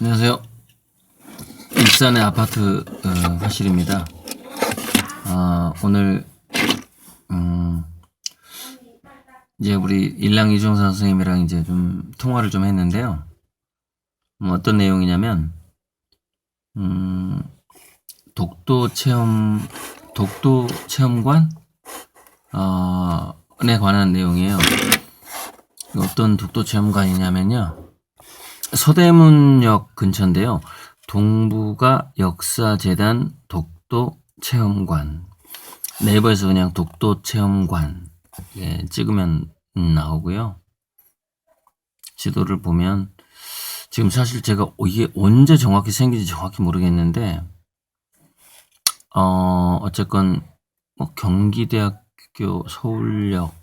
안녕하세요. 일산의 아파트 화실입니다. 오늘 이제 우리 일랑 이종선 선생님이랑 이제 좀 통화를 좀 했는데요. 어떤 내용이냐면 독도 체험관 에 관한 내용이에요. 어떤 독도 체험관이냐면요. 서대문역 근처인데요. 동북아 역사재단 독도 체험관. 네이버에서 그냥 독도 체험관 찍으면 나오고요. 지도를 보면 지금 사실 제가 이게 언제 정확히 생긴지 정확히 모르겠는데 어쨌건 뭐 경기대학교 서울역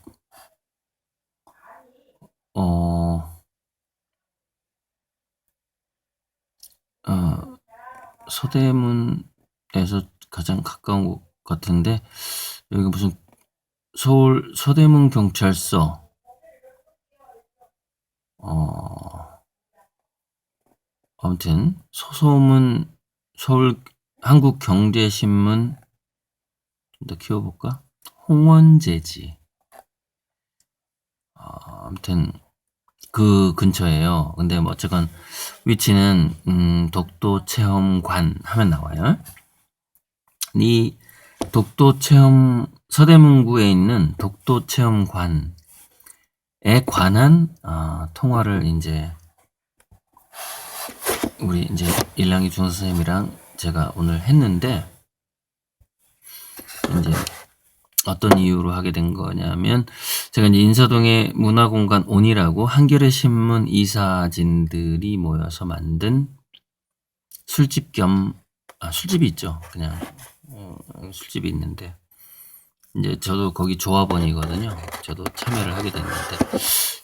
서대문에서 가장 가까운 곳 같은데 여기 무슨 서울 서대문 경찰서 아무튼 서소문 서울 한국경제신문 좀 더 키워볼까? 홍원제지 아무튼 그 근처예요. 근데 뭐 어쨌건 위치는 독도 체험관 하면 나와요. 이 독도 체험 서대문구에 있는 독도 체험관에 관한 통화를 이제 우리 이제 일랑이 중 선생님이랑 제가 오늘 했는데 이제 어떤 이유로 하게 된 거냐면 제가 이제 인사동의 문화공간 온이라고 한겨레 신문 이사진들이 모여서 만든 술집 겸 술집이 있죠. 그냥 술집이 있는데 이제 저도 거기 조합원이거든요. 저도 참여를 하게 됐는데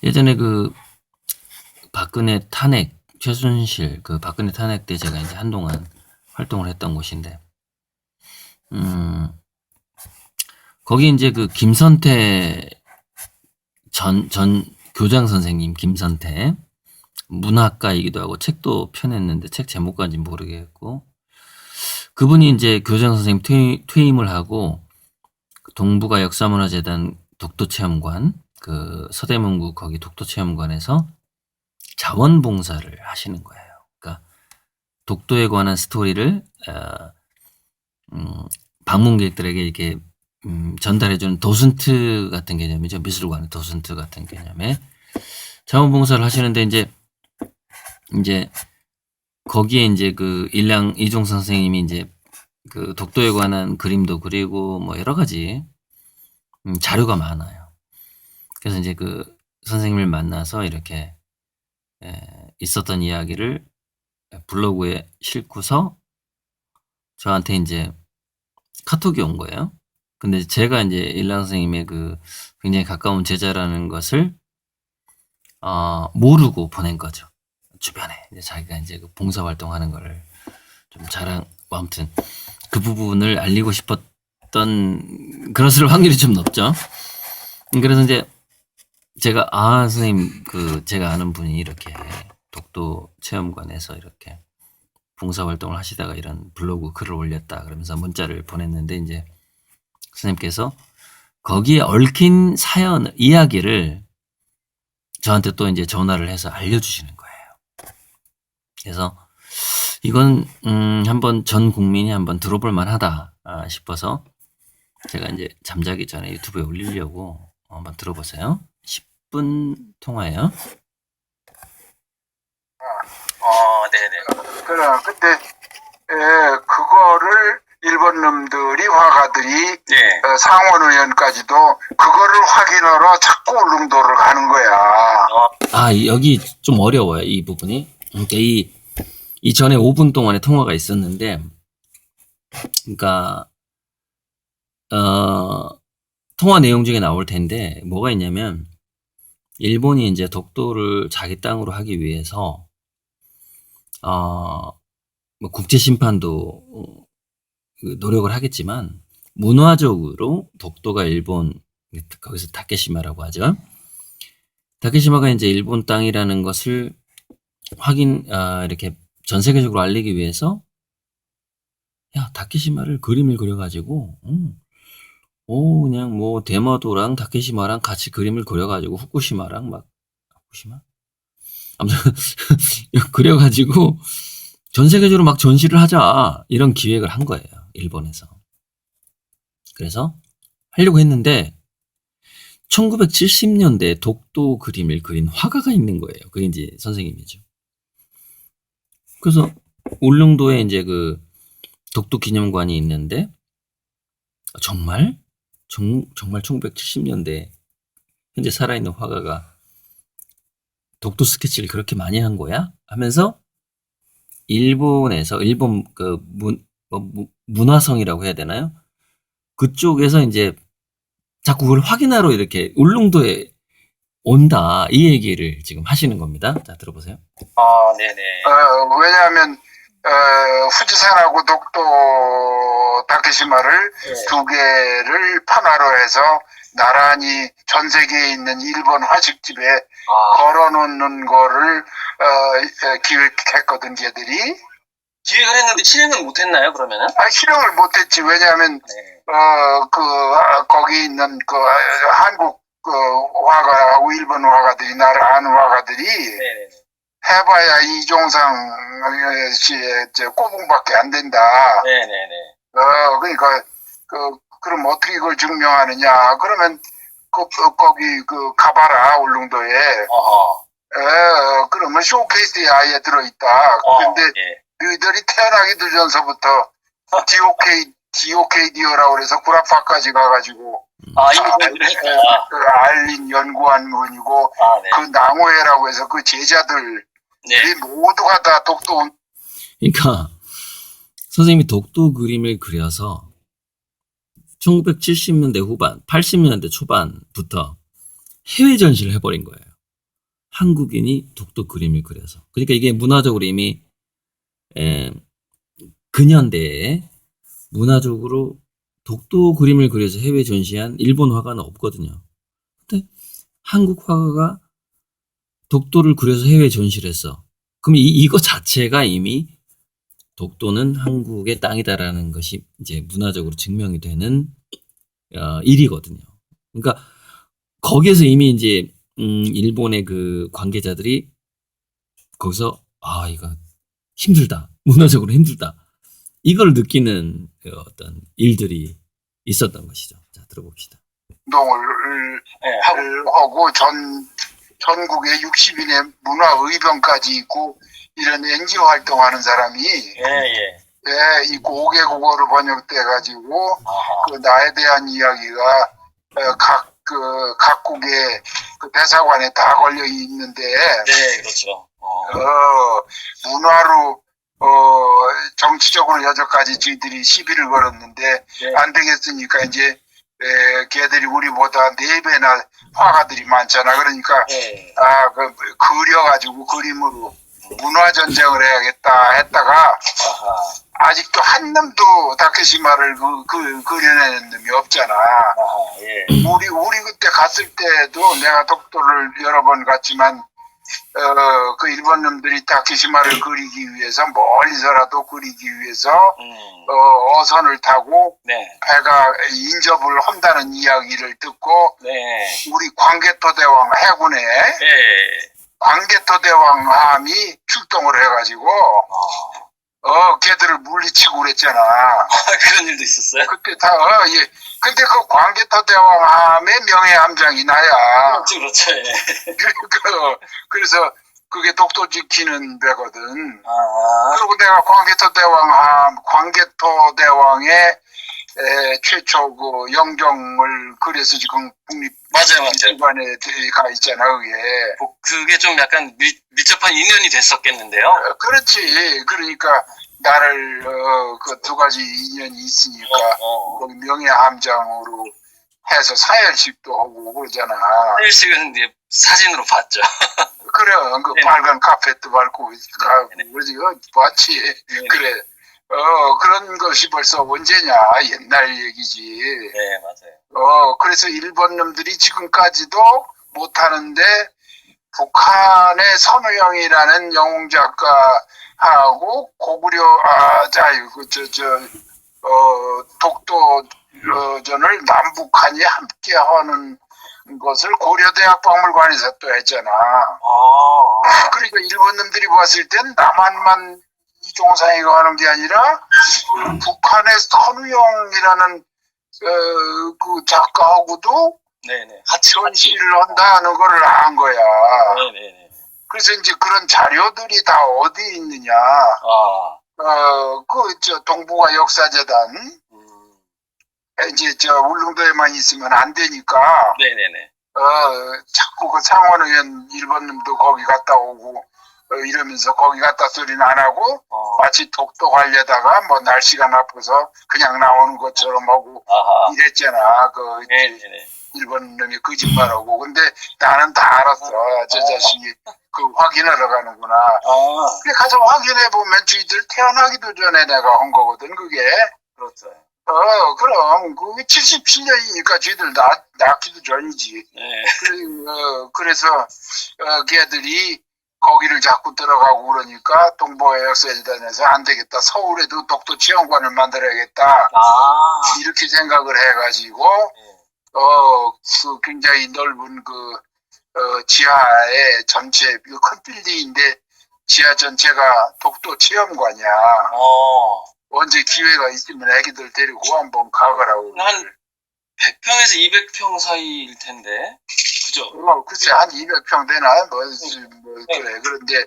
예전에 그 박근혜 탄핵 최순실 그 박근혜 탄핵 때 제가 이제 한동안 활동을 했던 곳인데 거기 이제 그 김선태 전 교장 선생님 김선태 문학가이기도 하고 책도 펴냈는데 책 제목까지 모르겠고 그분이 이제 교장 선생님 퇴임을 하고 동북아 역사문화재단 독도체험관 그 서대문구 거기 독도체험관에서 자원봉사를 하시는 거예요. 그러니까 독도에 관한 스토리를 방문객들에게 이렇게 전달해주는 도슨트 같은 개념이죠. 미술관의 도슨트 같은 개념에 자원봉사를 하시는데 이제 거기에 이제 그 일랑 이종 선생님이 이제 그 독도에 관한 그림도 그리고 뭐 여러 가지 자료가 많아요. 그래서 이제 그 선생님을 만나서 이렇게 있었던 이야기를 블로그에 싣고서 저한테 이제 카톡이 온 거예요. 근데 제가 이제 일랑 선생님의 그 굉장히 가까운 제자라는 것을 모르고 보낸 거죠. 주변에 이제 자기가 이제 그 봉사활동하는 거를 좀 아무튼 그 부분을 알리고 싶었던 그랬을 확률이 좀 높죠. 그래서 이제 제가 선생님 그 제가 아는 분이 이렇게 독도 체험관에서 이렇게 봉사활동을 하시다가 이런 블로그 글을 올렸다 그러면서 문자를 보냈는데 이제 선생님께서 거기에 얽힌 사연 이야기를 저한테 또 이제 전화를 해서 알려주시는 거예요. 그래서 이건 한번 전 국민이 한번 들어볼 만하다 싶어서 제가 이제 잠자기 전에 유튜브에 올리려고 한번 들어보세요. 10분 통화예요. 네네. 그래, 근데 그거를 일본 놈들이 화가들이 상원의원까지도 그거를 확인하러 자꾸 울릉도를 가는 거야. 여기 좀 어려워요. 이 부분이. 그러니까 이 전에 5분 동안의 통화가 있었는데, 그러니까 통화 내용 중에 나올 텐데 뭐가 있냐면 일본이 이제 독도를 자기 땅으로 하기 위해서 뭐 국제 심판도 노력을 하겠지만 문화적으로 독도가 일본 거기서 다케시마라고 하죠. 다케시마가 이제 일본 땅이라는 것을 이렇게 전 세계적으로 알리기 위해서 야 다케시마를 그림을 그려가지고 그냥 뭐 대마도랑 다케시마랑 같이 그림을 그려가지고 후쿠시마랑 막 후쿠시마? 아무튼 그려가지고 전 세계적으로 막 전시를 하자 이런 기획을 한 거예요. 일본에서. 그래서 하려고 했는데 1970년대에 독도 그림을 그린 화가가 있는 거예요. 그게 이제 선생님이죠. 그래서 울릉도에 이제 그 독도 기념관이 있는데 정말 1970년대 현재 살아있는 화가가 독도 스케치를 그렇게 많이 한 거야? 하면서 일본에서 일본 그 문화성이라고 해야 되나요? 그쪽에서 이제 자꾸 그걸 확인하러 이렇게 울릉도에 온다 이 얘기를 지금 하시는 겁니다. 자 들어보세요. 네네. 왜냐하면 후지산하고 독도 다케시마를 두 개를 판화로 해서 나란히 전 세계에 있는 일본 화식집에 걸어놓는 거를 기획했거든, 걔들이. 기획을 했는데 실행은 못했나요, 그러면은? 실행을 못했지. 왜냐하면 거기 있는 한국 화가하고 일본 화가들이 나를 아는 화가들이 네네. 해봐야 이종상 씨의 꼬붕밖에 안 된다. 네네네. 그러니까 그럼 어떻게 그걸 증명하느냐? 그러면 거기 가봐라 울릉도에. 그러면 쇼케이스에 아예 들어있다. 근데 너희들이 태어나기도 전서부터 DOKDO라고 그래서 구라파까지 가가지고 알린 연구한 분이고 네. 그 낭호회라고 해서 그 제자들이 모두가 다 독도. 그러니까 선생님이 독도 그림을 그려서 1970년대 후반, 80년대 초반부터 해외 전시를 해버린 거예요. 한국인이 독도 그림을 그려서. 그러니까 이게 문화적으로 이미 근현대에 문화적으로 독도 그림을 그려서 해외 전시한 일본 화가는 없거든요. 근데 한국 화가가 독도를 그려서 해외 전시를 했어. 그럼 이거 자체가 이미 독도는 한국의 땅이다라는 것이 이제 문화적으로 증명이 되는 일이거든요. 그러니까 거기에서 이미 이제 일본의 그 관계자들이 거기서 이거 힘들다, 문화적으로 힘들다 이걸 느끼는 어떤 일들이 있었던 것이죠. 자 들어봅시다. 운동을 하고 전국에 60인의 문화의병까지 있고 이런 NGO 활동하는 사람이 이 5개국어로 번역돼가지고 그 나에 대한 이야기가 각국의 그 대사관에 다 걸려 있는데. 네, 그렇죠. 문화로 정치적으로 여태까지 저희들이 시비를 걸었는데 안 되겠으니까 이제 걔들이 우리보다 4배나 화가들이 많잖아. 그러니까 그려가지고 그림으로 문화전쟁을 해야겠다 했다가 아직도 한 놈도 다케시마를 그려내는 놈이 없잖아. 우리 그때 갔을 때도 내가 독도를 여러 번 갔지만 그 일본 놈들이 다케시마를 그리기 위해서 멀리서라도 그리기 위해서 어선을 타고 배가 인접을 한다는 이야기를 듣고 우리 광개토대왕 해군에 광개토대왕함이 출동을 해가지고 걔들을 물리치고 그랬잖아. 그런 일도 있었어요? 그때 근데 그 광개토대왕함의 명예함장이 나야. 그렇죠. 그래서 그게 독도 지키는 배거든. 그리고 내가 광개토대왕의 최초 그 영정을 그래서 지금 국립기관에 가 있잖아, 그게 좀 약간 밀접한 인연이 됐었겠는데요? 그렇지. 그러니까 나를 그 두 가지 인연이 있으니까 거기 명예함장으로 해서 사열식도 하고 그러잖아. 사열식은 이제 사진으로 봤죠. 그래, 그 빨간 카펫도 밟고 그러지, 봤지. 그래. 그런 것이 벌써 언제냐, 옛날 얘기지. 네, 맞아요. 그래서 일본 놈들이 지금까지도 못하는데, 북한의 선우영이라는 영웅 작가하고 독도전을 남북한이 함께 하는 것을 고려대학 박물관에서 또 했잖아. 그러니까 일본 놈들이 봤을 땐 남한만 이종상이가 하는 게 아니라 북한의 선우영이라는 그 작가하고도 네네. 같이. 전시를 한다는 거를 안 거야. 네네네. 그래서 이제 그런 자료들이 다 어디 있느냐. 동북아 역사재단, 이제 울릉도에만 있으면 안 되니까, 네네네. 자꾸 그 상원의원 일본 놈도 거기 갔다 오고, 이러면서 거기 갔다 소리는 안 하고, 마치 독도 가려다가 뭐 날씨가 나빠서 그냥 나오는 것처럼 하고 이랬잖아. 네네네. 일본 놈이 거짓말하고. 근데 나는 다 알았어. 저 자식이 확인하러 가는구나. 그래 가서 확인해보면 쥐들 태어나기도 전에 내가 한 거거든, 그게. 그렇죠. 그럼, 그게 77년이니까 쥐들 낳기도 전이지. 네. 그래서, 걔들이 거기를 자꾸 들어가고 그러니까 동북아 역사재단에서 안 되겠다. 서울에도 독도 체험관을 만들어야겠다. 이렇게 생각을 해가지고, 굉장히 넓은 지하에 전체, 큰 빌딩인데 지하 전체가 독도 체험관이야. 언제 기회가 있으면 애기들 데리고 한번 가거라고. 한 100평에서 200평 사이일 텐데. 그죠? 글쎄, 한 200평 되나? 그래. 그런데,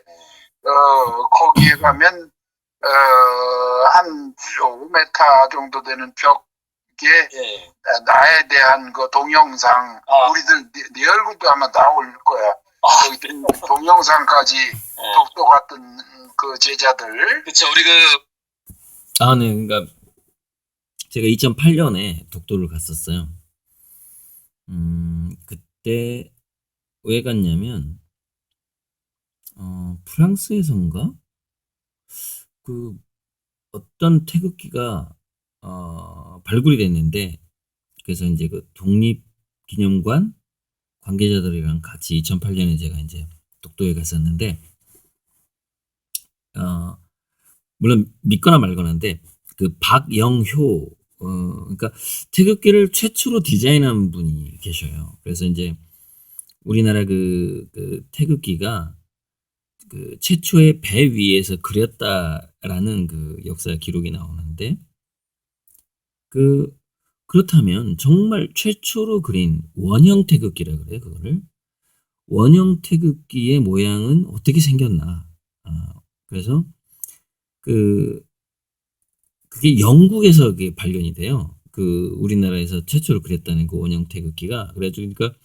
거기에 가면, 한 5m 정도 되는 벽에, 나에 대한 동영상, 우리들, 네 얼굴도 아마 나올 거야. 동영상까지 독도 갔던 그 제자들. 그쵸, 우리 네, 그러니까 제가 2008년에 독도를 갔었어요. 그때 왜 갔냐면 프랑스에선가 어떤 태극기가 발굴이 됐는데, 그래서 이제 그 독립기념관 관계자들이랑 같이 2008년에 제가 이제 독도에 갔었는데, 물론 믿거나 말거나인데, 박영효, 그러니까 태극기를 최초로 디자인한 분이 계셔요. 그래서 이제 우리나라 그 태극기가 최초의 배 위에서 그렸다라는 역사 기록이 나오는데, 그렇다면 정말 최초로 그린 원형 태극기라 그래요, 그거를. 원형 태극기의 모양은 어떻게 생겼나. 그래서 그게 영국에서 그게 발견이 돼요. 우리나라에서 최초로 그렸다는 그 원형 태극기가. 그래가지고, 그러니까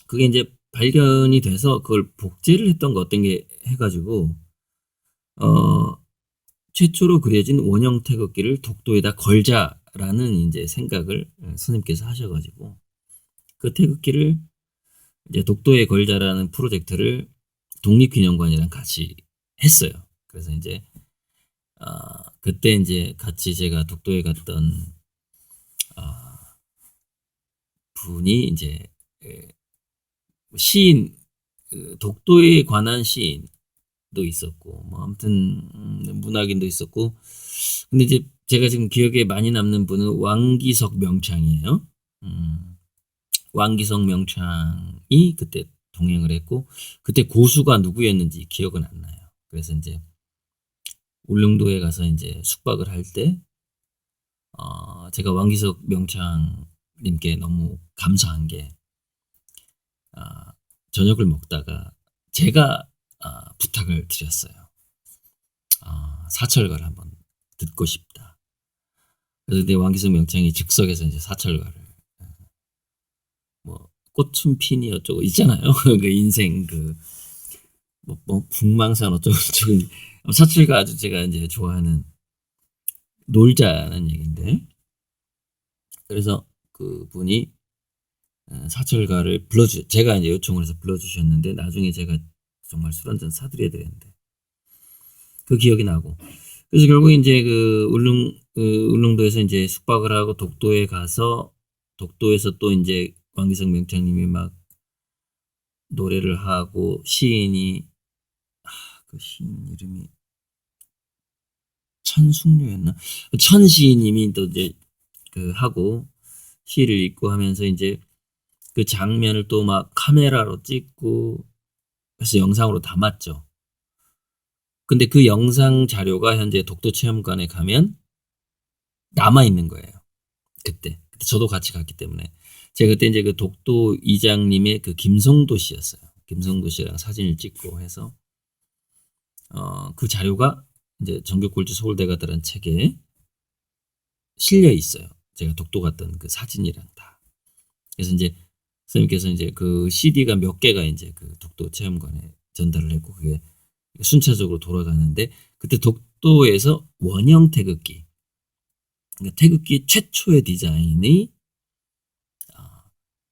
그게 이제 발견이 돼서 그걸 복제를 했던 거 어떤 게 해가지고, 최초로 그려진 원형 태극기를 독도에다 걸자라는 이제 생각을 스님께서 하셔가지고, 그 태극기를 이제 독도에 걸자라는 프로젝트를 독립기념관이랑 같이 했어요. 그래서 이제 그때 이제 같이 제가 독도에 갔던 분이 이제 시인, 독도에 관한 시인도 있었고, 뭐 아무튼 문학인도 있었고, 근데 이제 제가 지금 기억에 많이 남는 분은 왕기석 명창이에요. 왕기석 명창이 그때 동행을 했고, 그때 고수가 누구였는지 기억은 안 나요. 그래서 이제 울릉도에 가서 이제 숙박을 할 때, 제가 왕기석 명창님께 너무 감사한 게, 저녁을 먹다가 제가 부탁을 드렸어요. 사철가를 한번 듣고 싶다. 그래서 내 왕기석 명창이 즉석에서 이제 사철가를, 뭐 꽃은 피니 어쩌고 있잖아요. 그 인생 북망산 어쩌고 사철가 아주 제가 이제 좋아하는 놀자는 얘기인데, 그래서 그분이 사철가를 제가 이제 요청을 해서 불러주셨는데, 나중에 제가 정말 술 한잔 사드려야 되는데, 그 기억이 나고, 그래서 결국 이제 울릉도에서 이제 숙박을 하고 독도에 가서, 독도에서 또 이제 왕기석 명창님이 막 노래를 하고 시인이 그 시인 이름이 천숙류였나? 천 시인님이 또 이제 그 하고 시를 읽고 하면서 이제 그 장면을 또 막 카메라로 찍고 그래서 영상으로 담았죠. 근데 그 영상 자료가 현재 독도체험관에 가면 남아 있는 거예요. 그때 저도 같이 갔기 때문에 제가 그때 이제 그 독도 이장님의 그 김성도 씨였어요. 김성도 씨랑 사진을 찍고 해서 그 자료가 이제 전교꼴찌 서울대가들은 책에 실려 있어요. 제가 독도 갔던 그 사진이랑 다. 그래서 이제 선생님께서 이제 그 CD가 몇 개가 이제 그 독도 체험관에 전달을 했고 그게 순차적으로 돌아가는데 그때 독도에서 원형 태극기, 그러니까 태극기 최초의 디자인이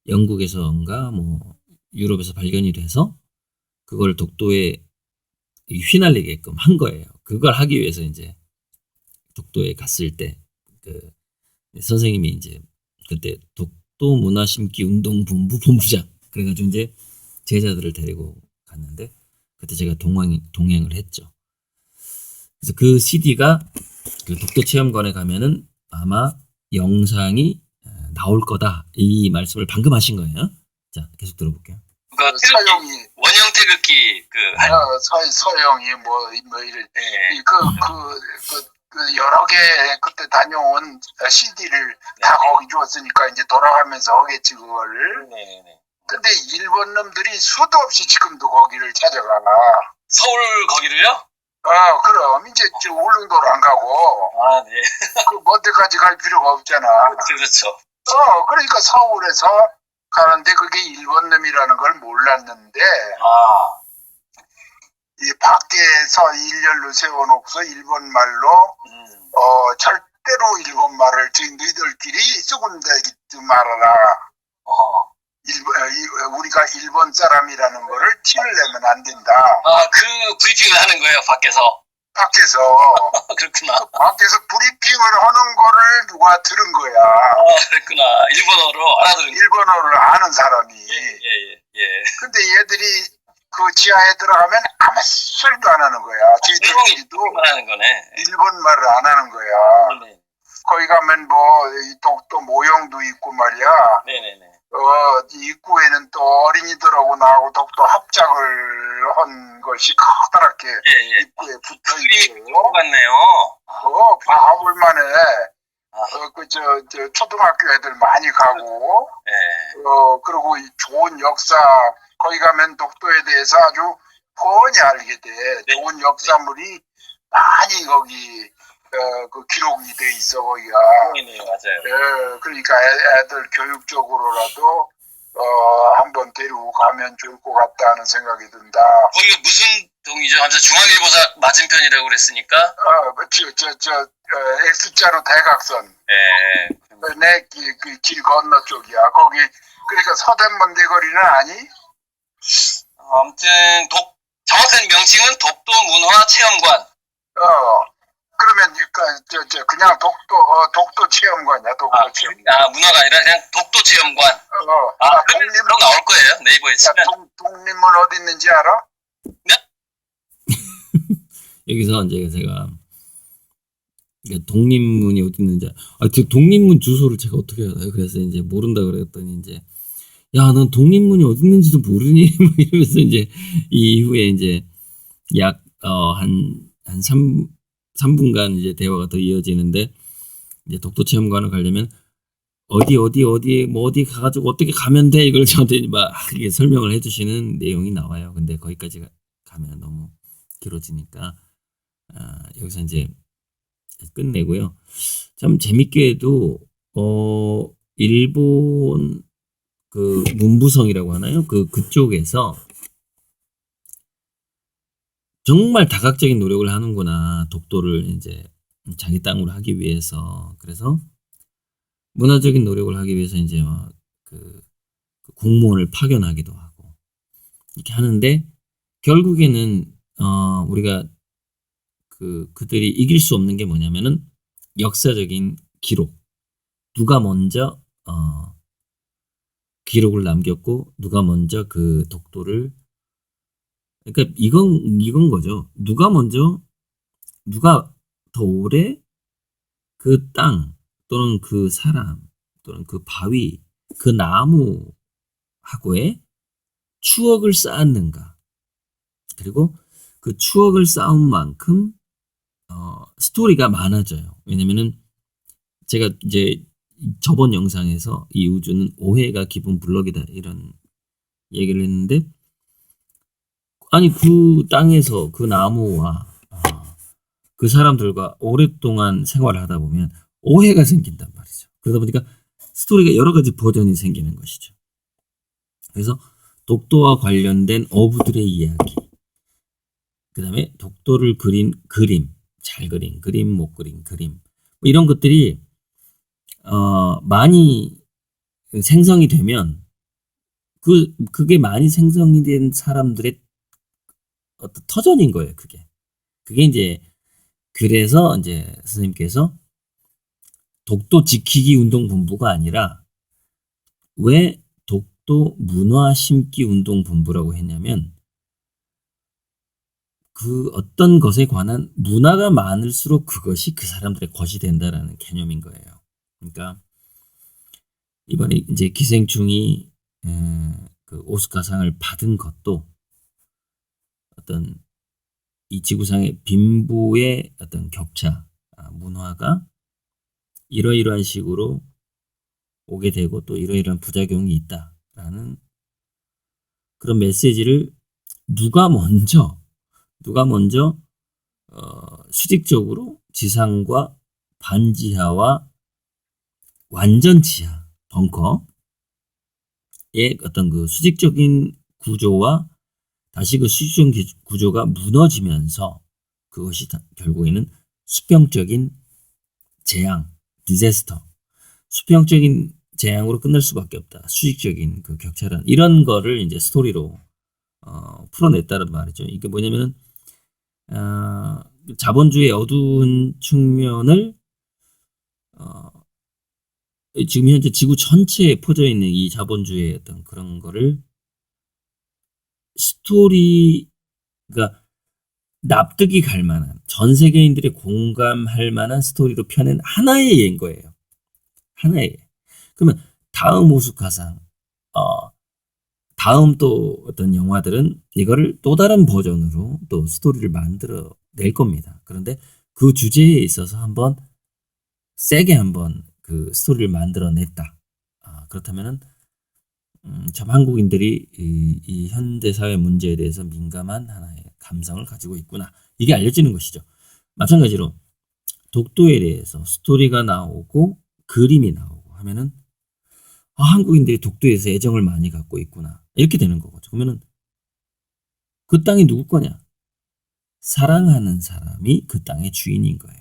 영국에서인가 뭐 유럽에서 발견이 돼서 그걸 독도에 휘날리게끔 한 거예요. 그걸 하기 위해서 이제 독도에 갔을 때 그 선생님이 이제 그때 독도 문화심기 운동본부 본부장 그래가지고 이제 제자들을 데리고 갔는데 그때 제가 동행을 했죠. 그래서 그 CD가 그 독도 체험관에 가면은 아마 영상이 나올 거다 이 말씀을 방금 하신 거예요. 자 계속 들어볼게요. 그러니까 서영이 원형 태극기 서영이 뭐 이런 네. 그 여러 개 그때 다녀온 CD를 다 거기 줬으니까 이제 돌아가면서 하겠지 그걸. 네네. 근데 일본 놈들이 수도 없이 지금도 거기를 찾아가. 서울 거기를요? 그럼 이제 저 울릉도로 안 가고 아, 네. 그 먼 데까지 갈 필요가 없잖아. 그렇죠. 그러니까 서울에서 가는데 그게 일본 놈이라는 걸 몰랐는데 아, 이 밖에서 일렬로 세워놓고서 일본 말로 절대로 일본 말을 너희들끼리 썩은데기 말아라. 어허. 우리가 일본 사람이라는 거를 티를 내면 안 된다. 그 브리핑을 하는 거예요, 밖에서. 밖에서 그렇구나. 밖에서 브리핑을 하는 거를 누가 들은 거야. 그랬구나. 일본어로 알아들은 일본어를 아는 사람이. 예. 근데 얘들이 그 지하에 들어가면 아무 소리도 안 하는 거야. 저희들끼리도 하는 거네. 일본 말을 안 하는 거야. 네. 거기 가면 뭐 이 독도 모형도 있고 말이야. 네네네. 입구에는 또 어린이들하고 나하고 독도 합작을 한 것이 커다랗게 예. 입구에 붙어 그림이 있고. 같네요. 봐볼 만해. 초등학교 애들 많이 가고. 예. 그리고 이 좋은 역사, 거기 가면 독도에 대해서 아주 뻔히 알게 돼. 네. 좋은 역사물이 많이 거기, 그 기록이 돼 있어, 거기가. 네, 맞아요. 그러니까 애들 교육적으로라도, 한번 데리고 가면 좋을 것 같다 하는 생각이 든다. 거기가 무슨 동이죠? 아무튼 중앙일보사 맞은편이라고 그랬으니까. X자로 대각선. 예. 내 길 건너 쪽이야. 거기, 그러니까 서대문 대거리는 아니? 아무튼 정확한 명칭은 독도 문화 체험관. 그러면 그냥 독도 체험관이야. 독도 체험관. 문화가 아니라 그냥 독도 체험관. 그럼 나올 거예요. 네이버에 치면. 독립문 어디 있는지 알아? 여기서 이제 제가 독립문이 어디 있는지 독립문 주소를 제가 어떻게 알아요? 그래서 이제 모른다 그랬더니 이제 야, 넌 독립문이 어디 있는지도 모르니? 뭐 이러면서 이제 이후에 이제 약 한 3분간 이제 대화가 더 이어지는데 이제 독도 체험관을 가려면 어디 뭐 어디 가가지고 어떻게 가면 돼 이걸 저한테 막 이게 설명을 해주시는 내용이 나와요. 근데 거기까지 가면 너무 길어지니까 여기서 이제 끝내고요. 참 재밌게도 일본 그 문부성이라고 하나요? 그쪽에서 정말 다각적인 노력을 하는구나. 독도를 이제 자기 땅으로 하기 위해서. 그래서 문화적인 노력을 하기 위해서 이제 그 공무원을 파견하기도 하고 이렇게 하는데 결국에는 우리가 그들이 이길 수 없는 게 뭐냐면은 역사적인 기록. 누가 먼저 기록을 남겼고 누가 먼저 그 독도를 그러니까 이건 거죠. 누가 더 오래 그 땅 또는 그 사람 또는 그 바위 그 나무하고의 추억을 쌓았는가. 그리고 그 추억을 쌓은 만큼 스토리가 많아져요. 왜냐면은 제가 이제 저번 영상에서 이 우주는 오해가 기본 블럭이다 이런 얘기를 했는데 아니 그 땅에서 그 나무와 그 사람들과 오랫동안 생활을 하다 보면 오해가 생긴단 말이죠. 그러다 보니까 스토리가 여러 가지 버전이 생기는 것이죠. 그래서 독도와 관련된 어부들의 이야기, 그 다음에 독도를 그린 그림, 잘 그린 그림, 못 그린 그림, 뭐 이런 것들이 많이 생성이 되면 그게 많이 생성이 된 사람들의 어떤 터전인 거예요. 그게 이제 그래서 이제 선생님께서 독도 지키기 운동 본부가 아니라 왜 독도 문화 심기 운동 본부라고 했냐면 그 어떤 것에 관한 문화가 많을수록 그것이 그 사람들의 것이 된다라는 개념인 거예요. 그러니까 이번에 이제 기생충이 그 오스카상을 받은 것도 어떤 이 지구상의 빈부의 어떤 격차, 문화가 이러이러한 식으로 오게 되고 또 이러이러한 부작용이 있다라는 그런 메시지를 누가 먼저 수직적으로 지상과 반지하와 완전 지하 벙커의 어떤 그 수직적인 구조와 다시 그 수직적인 구조가 무너지면서 그것이 결국에는 수평적인 재앙, 디자스터, 수평적인 재앙으로 끝날 수밖에 없다. 수직적인 그 격차란 이런 거를 이제 스토리로 풀어냈다는 말이죠. 이게 뭐냐면은 자본주의의 어두운 측면을 지금 현재 지구 전체에 퍼져 있는 이 자본주의의 어떤 그런 거를 스토리가 납득이 갈 만한 전 세계인들이 공감할 만한 스토리로 펴낸 하나의 예인 거예요. 하나의. 그러면 다음 오스카상, 다음 또 어떤 영화들은 이거를 또 다른 버전으로 또 스토리를 만들어 낼 겁니다. 그런데 그 주제에 있어서 한번 세게 한번 그 스토리를 만들어 냈다. 그렇다면은 참 한국인들이 이 현대사회 문제에 대해서 민감한 하나의 감성을 가지고 있구나. 이게 알려지는 것이죠. 마찬가지로 독도에 대해서 스토리가 나오고 그림이 나오고 하면은 한국인들이 독도에서 애정을 많이 갖고 있구나. 이렇게 되는 거죠. 그러면은 그 땅이 누구 거냐? 사랑하는 사람이 그 땅의 주인인 거예요.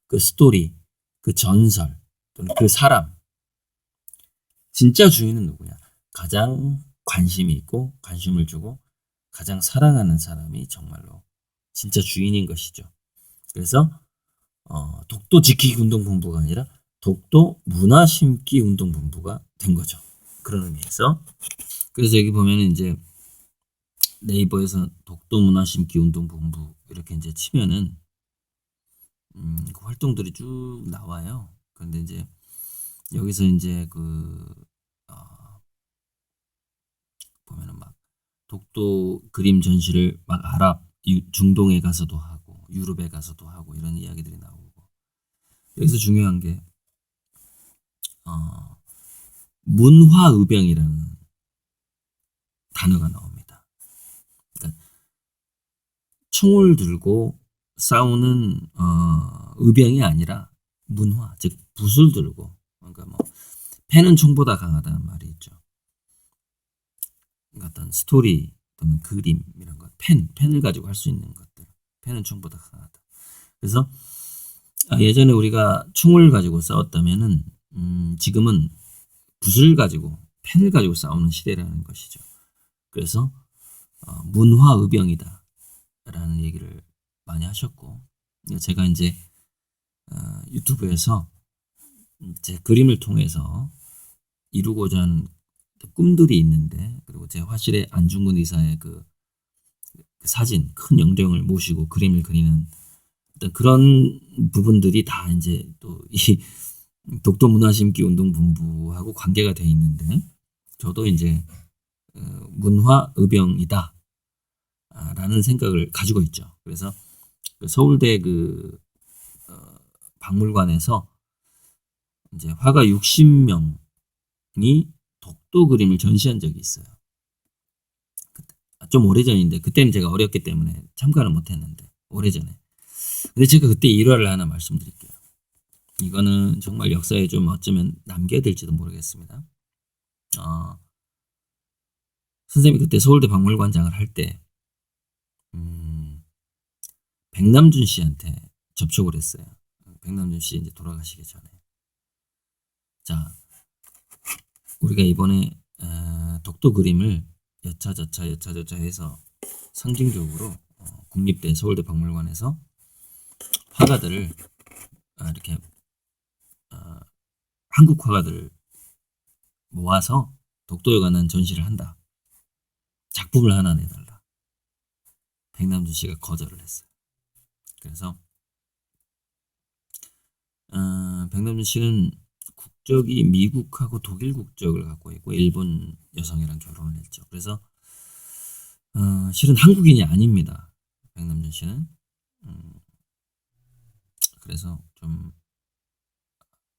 그 스토리, 그 전설, 또는 그 사람. 진짜 주인은 누구냐? 가장 관심이 있고 관심을 주고 가장 사랑하는 사람이 정말로 진짜 주인인 것이죠. 그래서 독도 지키기 운동본부가 아니라 독도 문화 심기 운동본부가 된 거죠. 그런 의미에서. 그래서 여기 보면은 이제 네이버에서 독도 문화 심기 운동본부 이렇게 이제 치면은 그 활동들이 쭉 나와요. 그런데 이제 여기서 이제 보면은 막 독도 그림 전시를 막 중동에 가서도 하고 유럽에 가서도 하고 이런 이야기들이 나오고 여기서 중요한 게 문화의병이라는 단어가 나옵니다. 그러니까 총을 들고 싸우는 의병이 아니라 문화, 즉 붓을 들고 그러니까 뭐 펜은 총보다 강하다는 말이 있죠. 어떤 스토리 또는 그림 이런 것, 펜을 가지고 할 수 있는 것들, 펜은 총보다 강하다. 그래서 예전에 우리가 총을 가지고 싸웠다면은 지금은 붓을 가지고 펜을 가지고 싸우는 시대라는 것이죠. 그래서 문화의병이다 라는 얘기를 많이 하셨고 제가 이제 유튜브에서 제 그림을 통해서 이루고자 하는 꿈들이 있는데, 그리고 제 화실에 안중근 의사의 그 사진, 큰 영정을 모시고 그림을 그리는 어떤 그런 부분들이 다 이제 또 이 독도 문화심기 운동본부하고 관계가 돼 있는데, 저도 이제 문화의병이다 라는 생각을 가지고 있죠. 그래서 그 서울대 그 박물관에서 이제 화가 60명이 독도 그림을 전시한 적이 있어요. 좀 오래전인데, 그때는 제가 어렸기 때문에 참가를 못했는데, 오래전에. 근데 제가 그때 일화를 하나 말씀드릴게요. 이거는 정말 역사에 좀 어쩌면 남겨야 될지도 모르겠습니다. 선생님이 그때 서울대 박물관장을 할 때 백남준 씨한테 접촉을 했어요. 백남준 씨 이제 돌아가시기 전에. 자, 우리가 이번에 독도 그림을 여차저차 해서 상징적으로 국립대 서울대 박물관에서 화가들을 이렇게 한국 화가들을 모아서 독도에 관한 전시를 한다. 작품을 하나 내달라. 백남준 씨가 거절을 했어요. 그래서 백남준 씨는 국적이 미국하고 독일 국적을 갖고 있고 일본 여성이랑 결혼을 했죠. 그래서 실은 한국인이 아닙니다. 백남준 씨는. 그래서 좀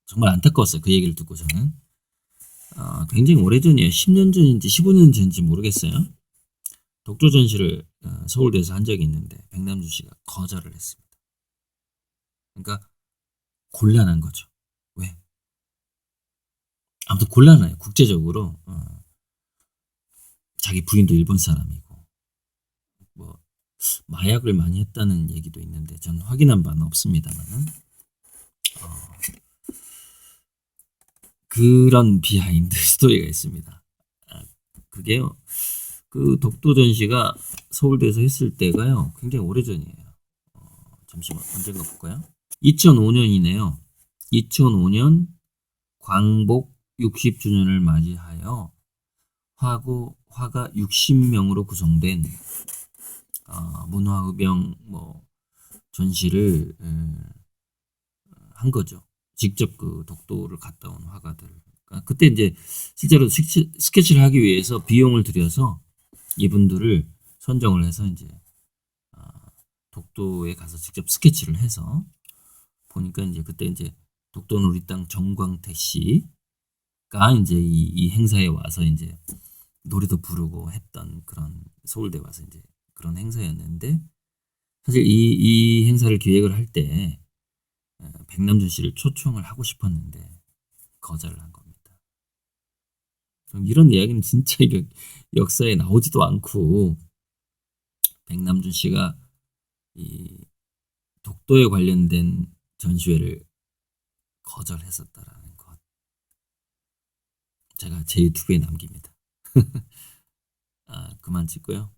정말 안타까웠어요. 그 얘기를 듣고 저는. 굉장히 오래전이에요. 10년 전인지 15년 전인지 모르겠어요. 독도 전시를 서울대에서 한 적이 있는데 백남준 씨가 거절을 했습니다. 그러니까 곤란한 거죠. 왜? 아무튼 곤란해요. 국제적으로 자기 부인도 일본 사람이고 뭐 마약을 많이 했다는 얘기도 있는데 전 확인한 바는 없습니다만은 그런 비하인드 스토리가 있습니다. 그게요. 그 독도 전시가 서울대에서 했을 때가요. 굉장히 오래전이에요. 잠시만 언젠가 볼까요? 2005년이네요. 2005년 광복 60주년을 맞이하여 화가 60명으로 구성된 문화의병 전시를 한 거죠. 직접 그 독도를 갔다 온 화가들. 그때 이제 실제로 스케치를 하기 위해서 비용을 들여서 이분들을 선정을 해서 이제 독도에 가서 직접 스케치를 해서 보니까 이제 그때 이제 독도는 우리 땅 정광태 씨가 이제 이 행사에 와서 이제 노래도 부르고 했던 그런 서울대 와서 이제 그런 행사였는데 사실 이 행사를 기획을 할 때 백남준 씨를 초청을 하고 싶었는데 거절을 한 겁니다. 이런 이야기는 진짜 역사에 나오지도 않고 백남준 씨가 이 독도에 관련된 전시회를 거절했었다라는 것 제가 제 유튜브에 남깁니다. 그만 찍고요.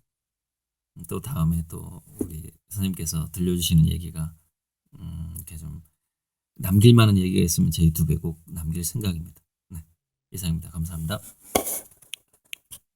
또 다음에 또 우리 선생님께서 들려주시는 얘기가 이렇게 좀 남길 만한 얘기가 있으면 제 유튜브에 꼭 남길 생각입니다. 네, 이상입니다. 감사합니다.